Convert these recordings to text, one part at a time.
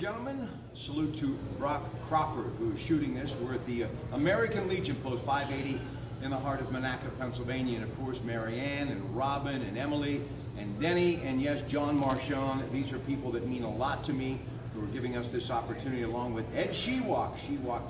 gentlemen, salute to Brock Crawford, who is shooting this. We're at the American Legion Post 580 in the heart of Monaca, Pennsylvania. And of course, Marianne and Robin and Emily and Denny and yes, John Marchand. These are people that mean a lot to me who are giving us this opportunity, along with Ed Shewalk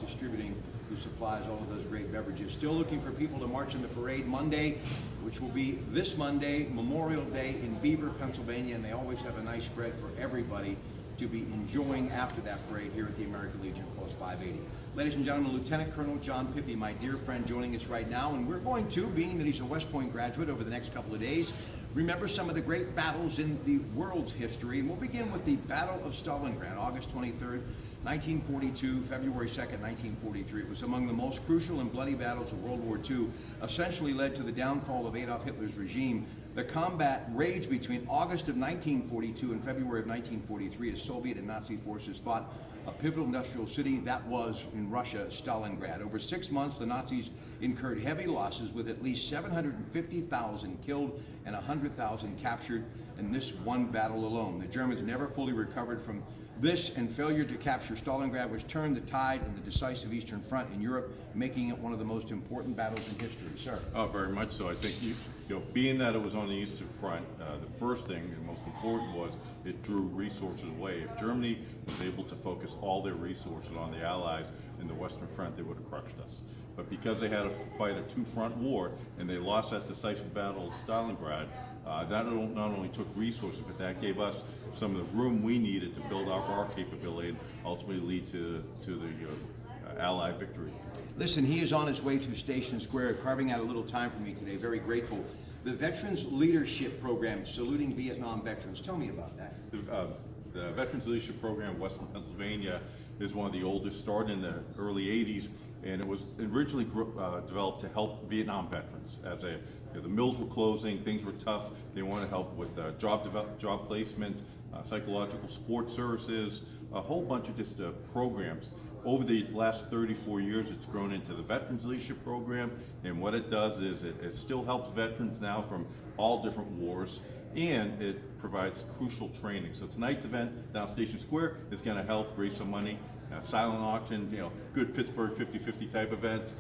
Distributing, who supplies all of those great beverages. Still looking for people to march in the parade Monday, which will be this Monday, Memorial Day in Beaver, Pennsylvania, and they always have a nice spread for everybody to be enjoying after that parade here at the American Legion Post 580. Ladies and gentlemen, Lieutenant Colonel John Pippy, my dear friend, joining us right now, and we're going to, being that he's a West Point graduate over the next couple of days, remember some of the great battles in the world's history, and we'll begin with the Battle of Stalingrad, August 23rd, 1942, February 2nd, 1943. It was among the most crucial and bloody battles of World War II, essentially led to the downfall of Adolf Hitler's regime. The combat raged between August of 1942 and February of 1943 as Soviet and Nazi forces fought a pivotal industrial city that was, in Russia, Stalingrad. Over 6 months, the Nazis incurred heavy losses with at least 750,000 killed and 100,000 captured in this one battle alone. The Germans never fully recovered from this, and failure to capture Stalingrad was turned the tide in the decisive Eastern Front in Europe, making it one of the most important battles in history. Sir? Oh, very much so. I think, being that it was on the Eastern Front, the first thing and most important was it drew resources away. If Germany was able to focus all their resources on the Allies in the Western Front, they would have crushed us. But because they had to fight a two-front war and they lost that decisive battle of Stalingrad, that not only took resources, but that gave us some of the room we needed to build up our capability and ultimately lead to the Allied victory. Listen, he is on his way to Station Square, carving out a little time for me today. Very grateful. The Veterans Leadership Program, saluting Vietnam veterans. Tell me about that. The Veterans Leadership Program, Western Pennsylvania, is one of the oldest, started in the early 80s, and it was originally developed to help Vietnam veterans. As the mills were closing, things were tough, they wanted to help with job placement, psychological support services, a whole bunch of just programs. Over the last 34 years, it's grown into the Veterans Leadership Program, and what it does is it still helps veterans now from all different wars, and it provides crucial training. So tonight's event down Station Square is going to help raise some money. Silent auction, good Pittsburgh 50-50 type events,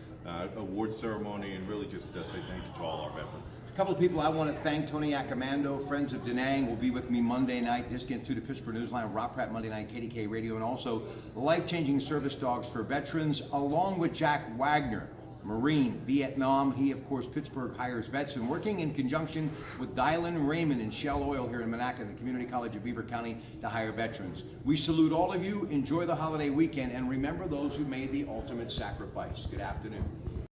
award ceremony, and really just say thank you to all our veterans. A couple of people I want to thank. Tony Accomando, Friends of Da Nang, will be with me Monday night. Just get to the Pittsburgh Newsline, Rob Pratte Monday night, KDK Radio, and also Life-Changing Service Dogs for Veterans, along with Jack Wagner, Marine, Vietnam. He, of course, Pittsburgh hires vets, and working in conjunction with Dylan Raymond and Shell Oil here in Monaca, the Community College of Beaver County, to hire veterans. We salute all of you. Enjoy the holiday weekend, and remember those who made the ultimate sacrifice. Good afternoon.